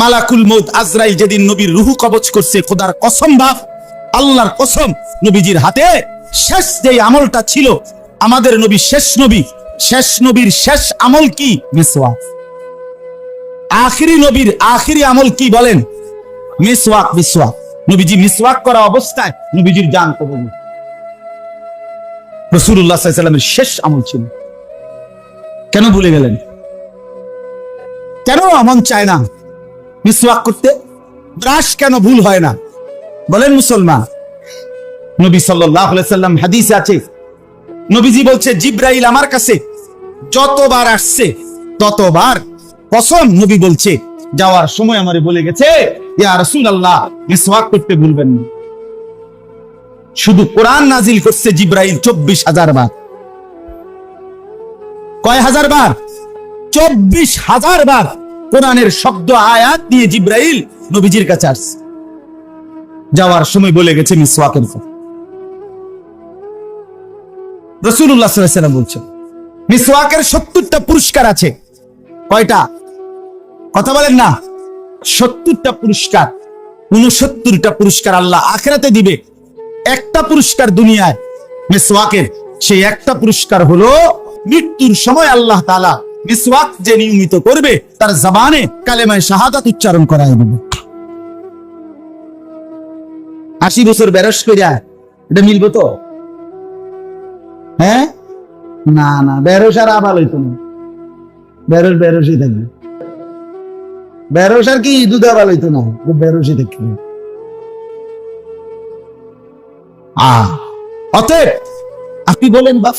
মালাকুল মউত আজরাইল যেদিন নবীর রূহ কবজ করছে, খোদার কসম বাপ, আল্লাহর কসম, নবীজির হাতে শেষ যে আমলটা ছিল, আমাদের নবী শেষ নবী, শেষ নবীর শেষ আমল কি? মিসওয়াক। আখিরি নবীর আখিরি আমল কি বলেন? মিসওয়াক। মিসওয়াক। নবীজি মিসওয়াক করা অবস্থায় নবীজির জান কবজ। রাসূলুল্লাহ সাল্লাল্লাহু আলাইহি ওয়াসাল্লামের শেষ আমল ছিল। কেন ভুলে গেলেন? কেন মন চায় না মিসওয়াক করতে? ব্রাশ কেন ভুল হয় না বলেন মুসলমান? নবী সাল্লাল্লাহু আলাইহি ওয়াসাল্লাম হাদিসে আছে, নবীজি বলছে জিবরাইল আমার কাছে যতবার আসছে ততবার কসম নবী বলছে যাওয়ার সময় আমারে বলে গেছে, ইয়া রাসূলুল্লাহ মিসওয়াক করতে ভুলবেন না। শুধু কোরআন নাজিল করছে জিবরাইল 24,000 বার। কয় হাজার বার? 24,000 বার কোরআনের শব্দ আয়াত দিয়ে জিবরাইল নবীজির কাছে আসছে, যাওয়ার সময় বলে গেছে মিসওয়াকের কথা। রাসূলুল্লাহ সাল্লাল্লাহু আলাইহি ওয়াসাল্লাম বলছেন মিসওয়াকের 70টা পুরস্কার আছে। কয়টা? কথা বলেন না। 70টা পুরস্কার। 69টা পুরস্কার আল্লাহ আখিরাতে দিবে। একটা পুরস্কার দুনিয়ায় মিসওয়াকের, সেই একটা পুরস্কার হলো মৃত্যুর সময় আল্লাহ তাআলা মিসওয়াক যে নিয়মিত করবে তার জবানে কালেমায়ে শাহাদাত উচ্চারণ করায় দেবে। 80 বছর বেরস কইরা এটা মিলবো তো? হ্যাঁ, না না, বেরস আর আবাল হইতো না। বেরস বেরসই থাকবে। বেরস আর কি দুধ আবাল হইতো না, বেরসই থাকবে। অতএব আপনি বলেন বাপ,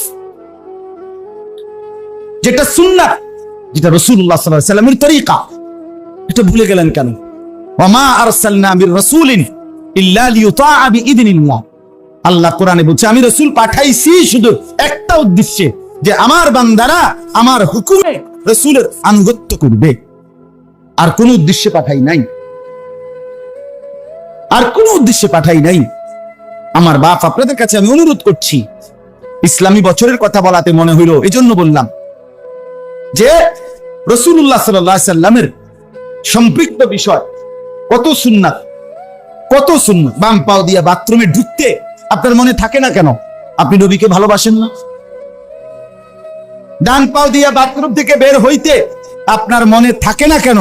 যেটা সুন্নাত, যেটা রাসূলুল্লাহ সাল্লাল্লাহু আলাইহি ওয়াসাল্লামের তরিকা, এটা ভুলে গেলেন কেন? ওয়ামা আরসালনা মির রাসূলিন ইল্লা লিইউতাআ বিইذনিল্লাহ। আল্লাহ কোরআনে বলছে আমি রাসূল পাঠাইছি শুধু একটা উদ্দেশ্যে, যে আমার বান্দারা আমার হুকুমে রাসূলের আনুগত্য করবে। আর কোন উদ্দেশ্যে পাঠাই নাই, আর কোন উদ্দেশ্যে পাঠাই নাই। আমার বাপ, আপনাদের কাছে আমি অনুরোধ করছি, ইসলামী বছরের কথা বলাতে মনে হইল, এজন্য বললাম যে রাসূলুল্লাহ সাল্লাল্লাহু আলাইহি ওয়াসাল্লামের সম্পৃক্ত বিষয় কত সুন্নাত, কত সুন্নাত। বাম পাও দিয়া বাথরুমে ঢুকতে আপনার মনে থাকে না কেন? আপনি নবীকে ভালোবাসেন না? ডান পাও দিয়া বাথরুম থেকে বের হইতে আপনার মনে থাকে না কেন?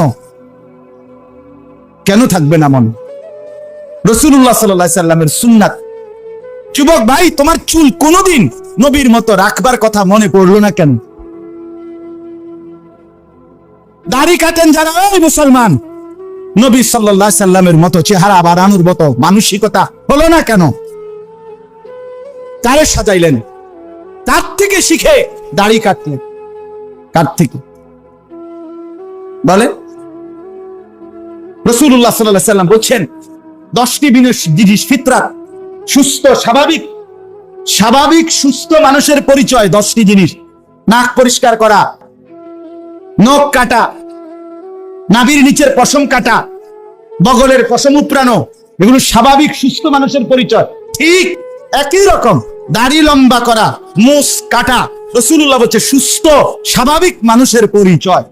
কেন থাকবে না মনে? রাসূলুল্লাহ সাল্লাল্লাহু আলাইহি ওয়াসাল্লামের সুন্নাত। যুবক ভাই, তোমার চুল কোনদিন নবীর মতো রাখবার কথা মনে পড়লো না কেন? দাড়ি কাটেন যারা, ওই মুসলমান, নবী সাল্লাল্লাহু আলাইহি সাল্লামের মতো চেহারা বাড়ানোর মতো মানসিকতা হলো না কেন? কারে সাজাইলেন? তার থেকে শিখে দাড়ি কাটলেন। কার থেকে বলে? রাসূলুল্লাহ সাল্লাল্লাহু আলাইহি সাল্লাম বলছেন 10টি জিনিস ফিতরাত, সুস্থ স্বাভাবিক স্বাভাবিক সুস্থ মানুষের পরিচয় 10টি জিনিস। নাক পরিষ্কার করা, নখ কাটা, নাভির নিচের পশম কাটা, বগলের পশম উপড়ানো, এগুলো স্বাভাবিক সুস্থ মানুষের পরিচয়। ঠিক একই রকম দাড়ি লম্বা করা, মুছ কাটা, রাসূলুল্লাহ বলছে সুস্থ স্বাভাবিক মানুষের পরিচয়।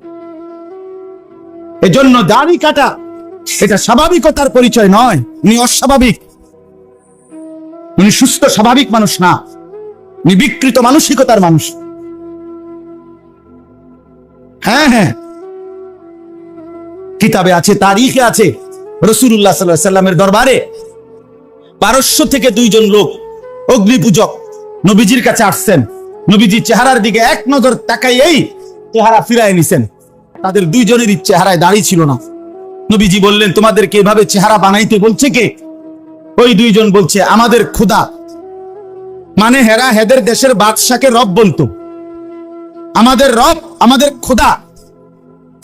এজন্য দাড়ি কাটা এটা স্বাভাবিকতার পরিচয় নয়, উনি অস্বাভাবিক, উনি সুস্থ স্বাভাবিক মানুষ না, উনি বিকৃত মানসিকতার মানুষ। হ্যাঁ হ্যাঁ, কিতাবে আছে, তারিখে আছে, রাসূলুল্লাহ সাল্লাল্লাহু আলাইহি ওয়াসাল্লামের দরবারে পারস্য থেকে 2 জন লোক অগ্নি পূজক নবীজির কাছে আসছেন। নবীজির চেহারার দিকে এক নজর তাকাইয়েই চেহারা ফিরায় নিছেন। তাদের 2 জনেরই চেহারায় দাড়ি ছিল না। নবীজি বললেন, তোমাদেরকে এভাবে চেহারা বানাইতে বলছে কে? ওই 2 জন বলছে, আমাদের খোদা। মানে হেরা হেদের দেশের বাদশাকে রব বলতো। আমাদের রব, আমাদের খোদা,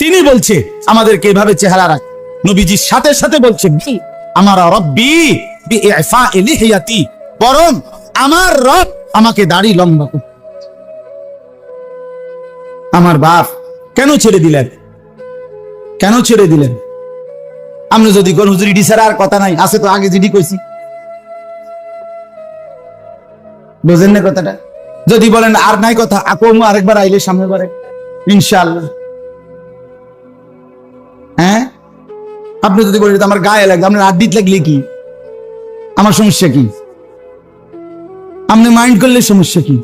তিনি বলছে আমাদেরকে এভাবে চেহারা রাখ। নবীজির সাথে সাথে বলছে, আমার রব্বি বিইফা'i লিহিয়াতি, বরং আমার রব আমাকে দাড়ি লম্বা করতে। আমার বাপ কেন ছেড়ে দিলেন? কেন ছেড়ে দিলেন? আমরা যদি কোন হুজুরি ছাড়া আর কথা নাই, আছে তো আগে যেটি কইছি, বুঝেন না কথাটা? যদি বলেন আর নাই কথা, আকম আরেকবার আইলে সামনে বারে ইনশাআল্লাহ। হ্যাঁ, আপনি যদি বলেন আমার গায়ে লাগবে, আপনার আড্ডিত লাগলে কি, আমার সমস্যা কি? আপনি মাইন্ড করলে সমস্যা কি?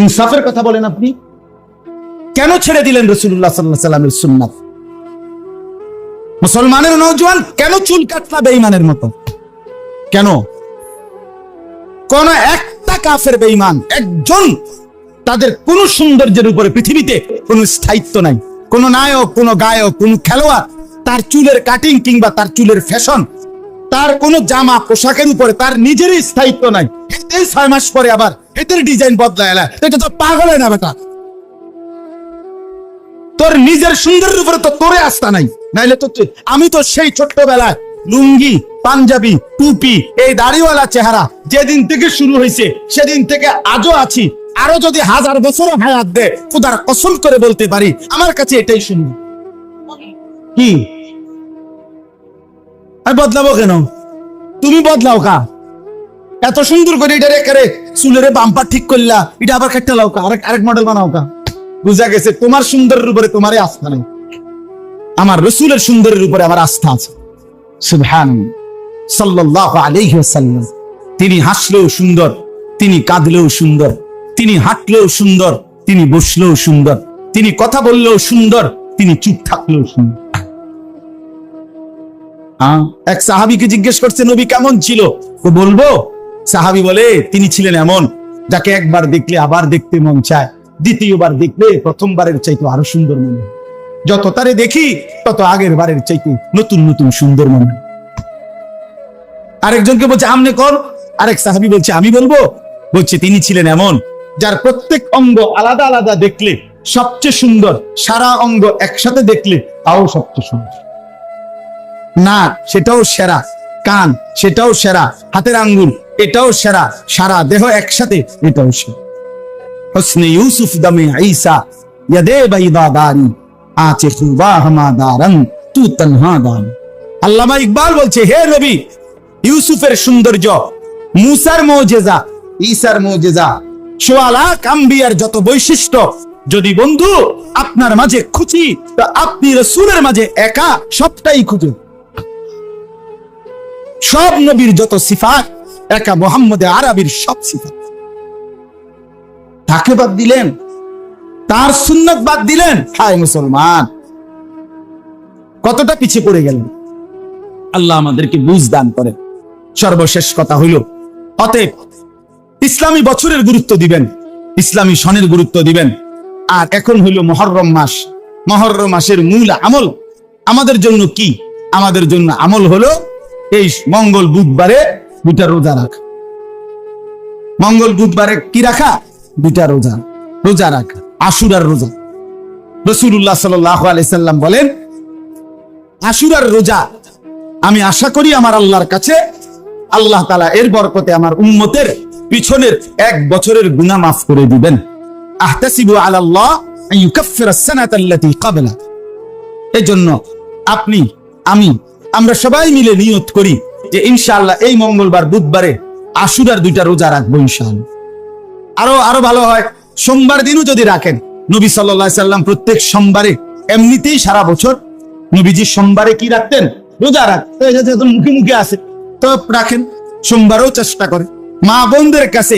ইনসাফের কথা বলেন। আপনি কেন ছেড়ে দিলেন রাসূলুল্লাহ সাল্লাল্লাহু আলাইহি ওয়াসাল্লামের সুন্নাত? মুসলমানের নওজোয়ান কেন চুল কাটলা বেঈমানের মতো? কেন? কোন একটা কাফের বেঈমান একজন, তাদের কোন সৌন্দর্যের উপরে পৃথিবীতে কোন স্থায়িত্ব নাই। কোন নায়ক, কোন গায়ক, কোন খেলোয়াড়, তার চুলের কাটিং কিংবা তার চুলের ফ্যাশন, তার কোন জামা পোশাকের উপরে তার নিজেরই স্থায়িত্ব নাই। এই 6 মাস পরে আবার এদের ডিজাইন বদলায়। এটা তো পাগল হয় না বেটা? তোর নিজের সুন্দরের উপরে তো তোরে আস্থা নাই, নাইলে তো আমি তো সেই ছোট্টবেলায় লুঙ্গি, পাঞ্জাবি, টুপি, এই দাড়িওয়ালা চেহারা যেদিন থেকে শুরু হয়েছে সেদিন থেকে আজও আছি। আরো যদি 1000 বছরও হায়াত দে, খোদার কসম করে বলতে পারি আমার কাছে এটাই সুন্দর। কি আমি বদলাবো কেন? তুমি বদলাও কা? এত সুন্দর করে এটা রেখে চুলের বাম্পার ঠিক করলা, এটা আবার কেটে লাও কা, আরেক মডেল বানাও কা? বুঝা গেছে তোমার সুন্দরের উপরে তোমারই আস্থা নেই, আমার রাসূলের সুন্দরের উপরে আমার আস্থা আছে। সুবহানাল্লাহ সাল্লাল্লাহু আলাইহি ওয়াসাল্লাম, তিনি হাসলেও সুন্দর, তিনি কাঁদলেও সুন্দর, তিনি হাঁটলেও সুন্দর, তিনি বসলেও সুন্দর, তিনি কথা বললেও সুন্দর, তিনি চুপ থাকলেও সুন্দর। এক সাহাবীকে জিজ্ঞেস করছে নবী কেমন ছিল? তো বলবো? সাহাবী বলে তিনি ছিলেন এমন যাকে একবার দেখলে আবার দেখতে মন চায়, দ্বিতীয়বার দেখলে প্রথমবারের চাইতে আরো সুন্দর মনে হয়, যত তারে দেখি তত আগের বারের চাইতে নতুন নতুন সুন্দর মনে হয়। আরেকজনকে বলছে আমনে কোন? আরেক সাহাবী বলছে আমি বলবো? বলছে তিনি ছিলেন এমন যার প্রত্যেক অঙ্গ আলাদা আলাদা দেখলে সবচেয়ে সুন্দর, সারা অঙ্গ একসাথে দেখলে তাও সবচেয়ে সুন্দর। নাক সেটাও সেরা, কান সেটাও সেরা, হাতের আঙ্গুল এটাও সেরা, সারা দেহ একসাথে এটাও সেরা। হুসনে ইউসুফ দমে ঈসা ইয়াদে বাইদা দারি আচে খুবা হামাদারন তু তনহা দান। আল্লামা ইকবাল বলছে হে নবী, ইউসুফের সৌন্দর্য, মুসার মুজিজা, ঈসার মুজিজা, সোয়া লাখ আম্বিয়ার যত বৈশিষ্ট্য যদি বন্ধু আপনার মাঝে খুঁজি, তো আপনি রাসূলের মাঝে একা সবটাই খুঁজুন। সব নবীর যত সিফাত একা মুহাম্মদে আরবির সব সিফাত। তাকে বাদ দিলেন, তার সুন্নাত বাদ দিলেন। হায় মুসলমান, কতটা পিছিয়ে পড়ে গেলেন। আল্লাহ আমাদেরকে বুঝ দান করেন। সর্বশেষ কথা হইল, অতএব ইসলামী বছরের গুরুত্ব দিবেন, ইসলামী সনের গুরুত্ব দিবেন। আর এখন হইল মুহররম মাস। মুহররম মাসের মূল আমল আমাদের জন্য কি? আমাদের জন্য আমল হলো এই মঙ্গল বুধবারে 2টা রোজা রাখা। মঙ্গল বুধবারে কি রাখা? 2টা রোজা রাখা, আশুরার রোজা। রাসূলুল্লাহ সাল্লাল্লাহু আলাইহি সাল্লাম বলেন, আশুরার রোজা আমি আশা করি আমার আল্লাহর কাছে আল্লাহ তাআলা এর বরকতে আমার উম্মতের পিছনের 1 বছরের গুনাহ মাফ করে দিবেন। আহতাসিবু আলাল্লাহ আন ইউকাফফিরা আস-সানাতা আল্লাতী ক্বাবলা। এজন্য আপনি, আমি, আমরা সবাই মিলে নিয়ত করি যে ইনশাআল্লাহ এই মঙ্গলবার বুধবারে আশুরার 2টা রোজা রাখবো ইনশাআল্লাহ। আরো ভালো হয় সোমবার দিনও যদি রাখেন। নবী সাল্লাল্লাহু আলাইহি সাল্লাম প্রত্যেক সোমবারে, এমনিতেই সারা বছর নবীজি সোমবারে কি রাখতেন? রোজা রাখতেন। মুখে মুখে আছে তো রাখেন, সোমবারও চেষ্টা করে। মা বোনদের কাছে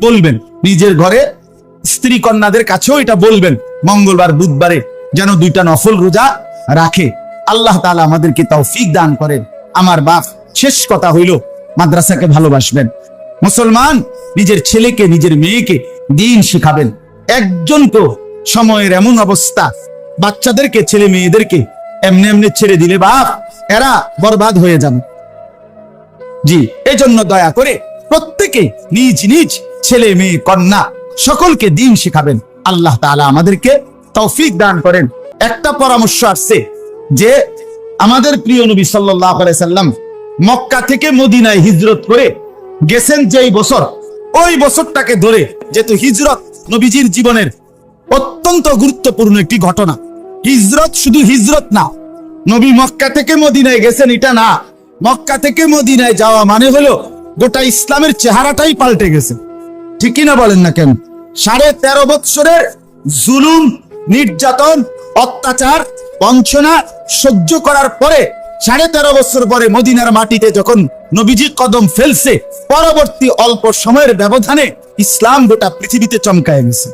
বলবেন, নিজের ঘরে স্ত্রী কন্যাদের কাছেও এটা বলবেন, মঙ্গলবার বুধবারে যেন 2টা নফল রোজা রাখে। আল্লাহ তাআলা আমাদেরকে তৌফিক দান করেন। আমার বাপ, শেষ কথা হইল মাদ্রাসাকে ভালোবাসবেন। মুসলমান নিজের ছেলেকে, নিজের মেয়েকে দ্বীন শিখাবেন। একজনকে সময়ের এমন অবস্থা, বাচ্চাদেরকে, ছেলে মেয়েদেরকে এমনি ছেড়ে দিলে বাপ, এরা বরবাদ হয়ে যাবে। জি, এজন্য দয়া করে প্রত্যেকে নিজ নিজ ছেলে মেয়ে কন্যা সকলকে দ্বীন শিখাবেন। আল্লাহ তাআলা আমাদেরকে তৌফিক দান করেন। একটা পরামর্শ আসছে যে আমাদের প্রিয় নবী সাল্লাল্লাহু আলাইহি সাল্লাম মক্কা থেকে মদিনায় হিজরত করে গেছেন যেই বছর, ওই বছরটাকে ধরে, যেহেতু হিজরত নবীজির জীবনের অত্যন্ত গুরুত্বপূর্ণ একটি ঘটনা। হিজরত শুধু হিজরত না, নবী মক্কা থেকে মদিনায় গেছেন এটা না। মক্কা থেকে মদিনায় যাওয়া মানে হলো গোটা ইসলামের চেহারাটাই পাল্টে গেছে। ঠিক কিনা বলেন না কেন? 13.5 বৎসরের জুলুম, নির্যাতন, অত্যাচার, বঞ্চনা সহ্য করার পরে 13.5 বছর পরে মদিনার মাটিতে যখন নবীজি কদম ফেলছে, পরবর্তী অল্প সময়ের ব্যবধানে ইসলাম গোটা পৃথিবীতে চমকায় গেছে।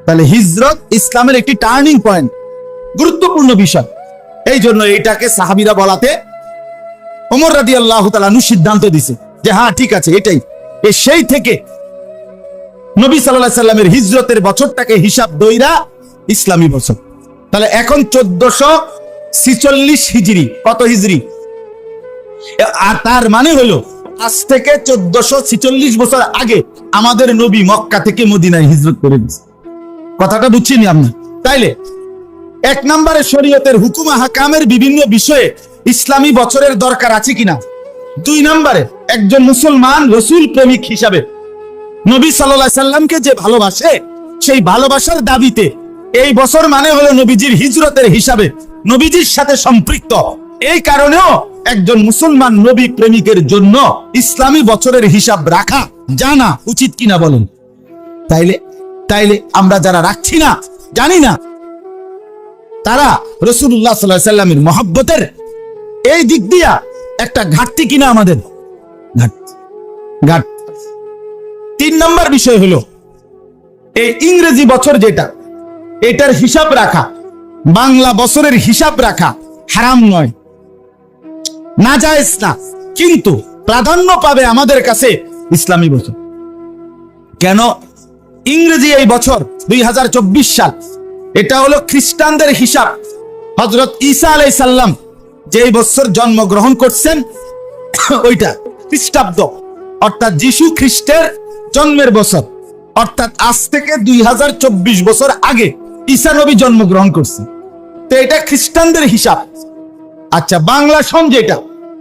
তাহলে হিজরত ইসলামের একটি টার্নিং পয়েন্ট, গুরুত্বপূর্ণ বিষয়। এই জন্য এটাকে সাহাবীরা বলাতে ওমর রাদিয়াল্লাহু তাআলা আনহু সিদ্ধান্ত দিছে যে হ্যাঁ ঠিক আছে, এটাই সেই থেকে নবী সাল্লাল্লাহু আলাইহি সাল্লামের হিজরতের বছরটাকে হিসাব দইরা ইসলামী বছর। তাহলে এখন 1446 হিজরি। কত হিজরি? আর তার মানে হলো আজ থেকে 1446 বছর আগে আমাদের নবী মক্কা থেকে মদিনায় হিজরত করে দিয়েছে। কথাটা বুঝছেন আপনার? তাইলে এক নম্বরে শরীয়তের হুকুম হাকামের বিভিন্ন বিষয়ে ইসলামী বছরের দরকার আছে কিনা। 2 নম্বরে একজন মুসলমান রসুল প্রেমিক হিসাবে নবী সাল্লাল্লাহু আলাইহি সাল্লামকে যে ভালোবাসে, সেই ভালোবাসার দাবিতে এই বছর মানে হলো নবীজির হিজরতের হিসাবে, নবীজির সাথে সম্পৃক্ত। এই কারণেও একজন মুসলমান নবী প্রেমিকের জন্য ইসলামী বছরের হিসাব রাখা জানা উচিত কিনা বলেন? তাইলে আমরা যারা রাখছি না, জানি না, তারা রাসূলুল্লাহ সাল্লাল্লাহু আলাইহি সাল্লামের মহব্বতের এই দিক দিয়া একটা ঘাটতি কিনা আমাদের। ঘাটতি। 3 নম্বর বিষয় হলো এই ইংরেজি বছর যেটা, এটার হিসাব রাখা, বাংলা বছরের হিসাব রাখা হারাম নয়, নাজায়েজ না, কিন্তু প্রাধান্য পাবে আমাদের কাছে ইসলামী বছর। কেন? ইংরেজি এই বছর 2024 সাল, এটা হলো খ্রিস্টানদের হিসাব। হযরত ঈসা আলাইহিস সালাম যে বছর জন্মগ্রহণ করছেন ওইটা খ্রিস্টাব্দ, অর্থাৎ যিশু খ্রিস্টের জন্মের বছর, অর্থাৎ আজ থেকে 2024 বছর আগে ঈসা নবী জন্মগ্রহণ করছেন। তো এটা খ্রিস্টানদের হিসাব। আচ্ছা, বাংলা সন যেটা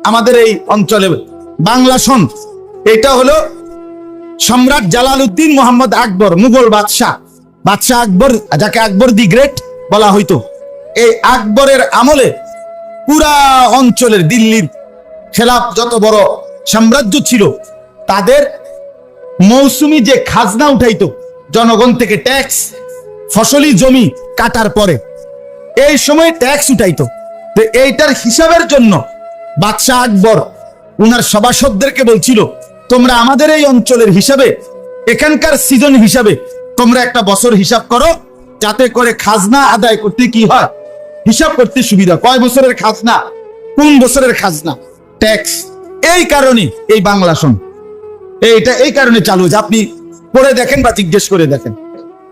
আমাদের এই অঞ্চলে বাংলা সন, এটা হলো সম্রাট জালালউদ্দিন মোহাম্মদ আকবর, মুঘল বাদশাহ আকবর, যাকে আকবর দি গ্রেট বলা হইতো, এই আকবরের আমলে পুরা অঞ্চলের দিল্লির খেলাফ যত বড় সাম্রাজ্য ছিল, তাদের মৌসুমি যে খাজনা উঠাইতো জনগণ থেকে, ট্যাক্স, ফসলি জমি কাটার পরে এই সময় ট্যাক্স উঠাইতো। তো এইটার হিসাবের জন্য বাদশাহ আকবর উনার সভাসদদেরকে বলছিল, তোমরা আমাদের এই অঞ্চলের হিসাবে, এখানকার সিজন হিসাবে তোমরা একটা বছর হিসাব করো, যাতে করে খাজনা আদায় করতে কি হয়, হিসাব করতে সুবিধা। কয় বছরের খাজনা, কোন বছরের খাজনা, ট্যাক্স। এই কারণে এই বাংলা সন, এইটা এই কারণে চালু, যে আপনি পড়ে দেখেন বা জিজ্ঞেস করে দেখেন।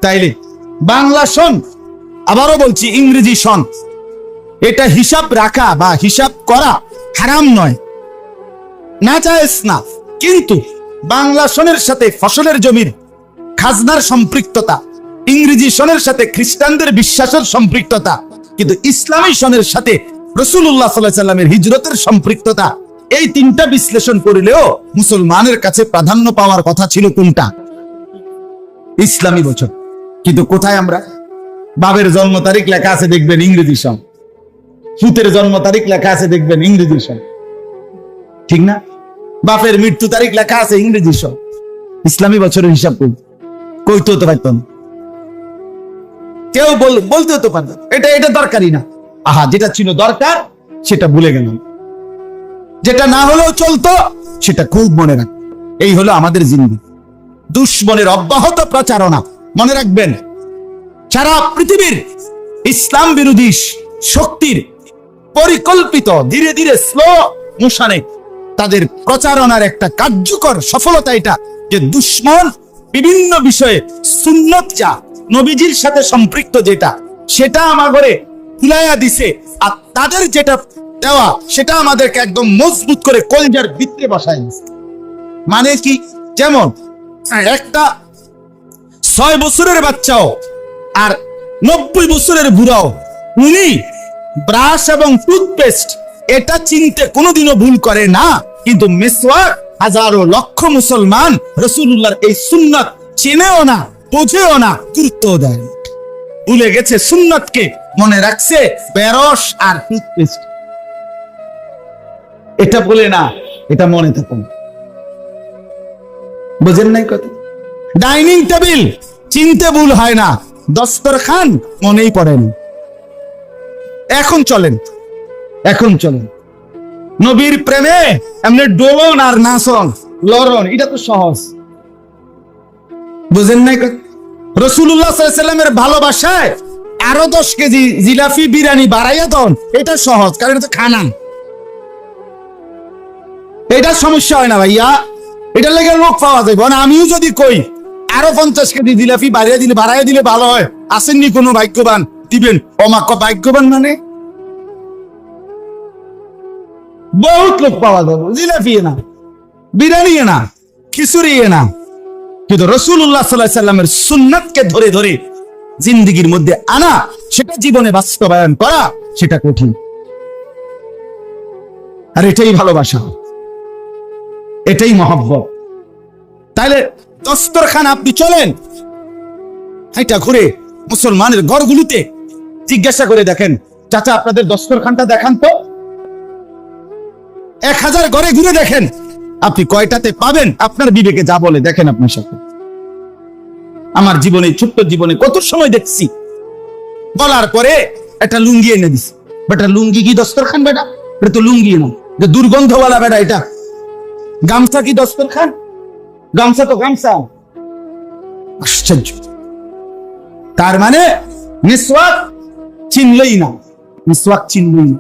তাইলে বাংলা সন, আবারও বলছি ইংরেজি সন, এটা হিসাব রাখা বা হিসাব করা হারাম নয়, নাজায়েজ না, কিন্তু বাংলা সনের সাথে ফসলের জমির খাজনার সম্পৃক্ততা, ইংরেজি সনের সাথে খ্রিস্টানদের বিশ্বাসের সম্পৃক্ততা, কিন্তু ইসলামী সনের সাথে রাসূলুল্লাহ সাল্লাল্লাহু আলাইহি সাল্লামের হিজরতের সম্পৃক্ততা, এই 3টা বিশ্লেষণ করলেও মুসলমানের কাছে প্রাধান্য পাওয়ার কথা ছিল কোনটা? ইসলামী বছর। কিন্তু কোথায় আমরা? বাবের জন্ম তারিখ লেখা আছে দেখবেন ইংরেজি সন, পুতের জন্ম তারিখ লেখা আছে দেখবেন ইংরেজি সন, ঠিক না? বাপের মৃত্যু তারিখ লেখা আছে ইংরেজি সন, ইসলামী বছরের হিসাব কইতে হতে পারত না, কেউ বলতে হতে পারত, এটা দরকারই না। আহা, যেটা ছিল দরকার সেটা ভুলে গেলাম, যেটা না হলেও চলতো সেটা খুব মনে রাখ। এই হলো আমাদের জিন্দেগি। দুশ্মনের অব্যাহত প্রচারণা, মনে রাখবেন, সারা পৃথিবীর ইসলাম বিরোধী শক্তির পরিকল্পিত ধীরে ধীরে স্লো মোশনে তাদের প্রচারণার একটা কার্যকর সফলতা এটা, যে দুশ্মন বিভিন্ন বিষয়ে সুন্নত যা নবীজির সাথে সম্পৃক্ত যেটা, সেটা আমার ঘরে ফুলাইয়া দিছে, আর তাদের যেটা দেওয়া সেটা আমাদেরকে একদম মজবুত করে কলজার ভিতরে বসায় দিছে। মানে কি? যেমন একটা 6 বছরের বাচ্চাও আর 90 বছরের বুড়াও, উনি ব্রাশ এবং টুথপেস্ট এটা চিনতে কোনোদিনও ভুল করে না, কিন্তু মিসওয়াক হাজারো লক্ষ মুসলমান রাসূলুল্লাহর এই সুন্নাত চেনেও না, বোঝেও না, গুরুত্ব দেয়, ভুলে গেছে সুন্নাতকে, মনে রাখছে ব্রাশ আর টুথপেস্ট। এটা বলে না, এটা মনে থাকুন, বুঝেন নাই কথা? ডাইনিং টেবিল চিনতে ভুল হয় না, দস্তরখান মনেই পড়ে না। এখন চলেন, এখন চলেন নবীর প্রেমে এমনি ডোলন আর নাচন লড়ন, এটা তো সহজ। বুঝেন নাই? রাসূলুল্লাহ সাল্লাল্লাহু আলাইহি সাল্লামের ভালোবাসায় আরো 10 কেজি জিলাপি বিরিয়ানি বাড়াইয়া দেন, এটা সহজ, কারণ এটা তো খানা। এটা সমস্যা হয় না ভাইয়া, এটা লেগে লোক পাওয়া যাবে না। আমিও যদি কই আরো 50 কেজি জিলাপি বাড়াইয়া দিলে ভালো হয়, আসেননি কোনো ভাগ্যবান দিবেন? অমাক্য ভাগ্যবান মানে বহুত লোক পাওয়া যাবে, জিলাপি না, বিরিয়ানি না, খিচুড়ি না, কিন্তু রাসূলুল্লাহ সাল্লাল্লাহু আলাইহি সাল্লামের সুন্নাতকে ধরে ধরে জিন্দেগীর মধ্যে আনা, সেটা জীবনে বাস্তবায়ন করা, সেটা কঠিন। আর এটাই ভালোবাসা, এটাই মহব্বত। তাইলে দস্তরখান আপনি চলেন, এটা ঘুরে মুসলমানের ঘরগুলোতে জিজ্ঞাসা করে দেখেন, চাচা আপনাদের দস্তরখানটা দেখান তো। 1000 ঘরে ঘুরে দেখেন, আপনি কয়টাতে পাবেন আপনার বিবেকে যা বলে দেখেন। আপনার সাথে আমার জীবনে, ছোট্ট জীবনে কত সময় দেখছি বলার পরে একটা লুঙ্গি এনে দিছি। বেটা লুঙ্গি কি দস্তরখান? বেটা এটা তো লুঙ্গি না, যে দুর্গন্ধওয়ালা। বেটা এটা গামছা কি দস্তরখান? গামছা তো গামছা। আশ্চর্য। তার মানে মিসওয়াক চিনলই না, মিসওয়াক চিনলই না।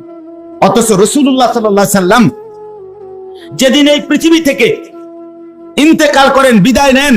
অথচ রাসূলুল্লাহ সাল্লাল্লাহু আলাইহি সাল্লাম যেদিন এই পৃথিবী থেকে ইন্তেকাল করেন, বিদায় নেন,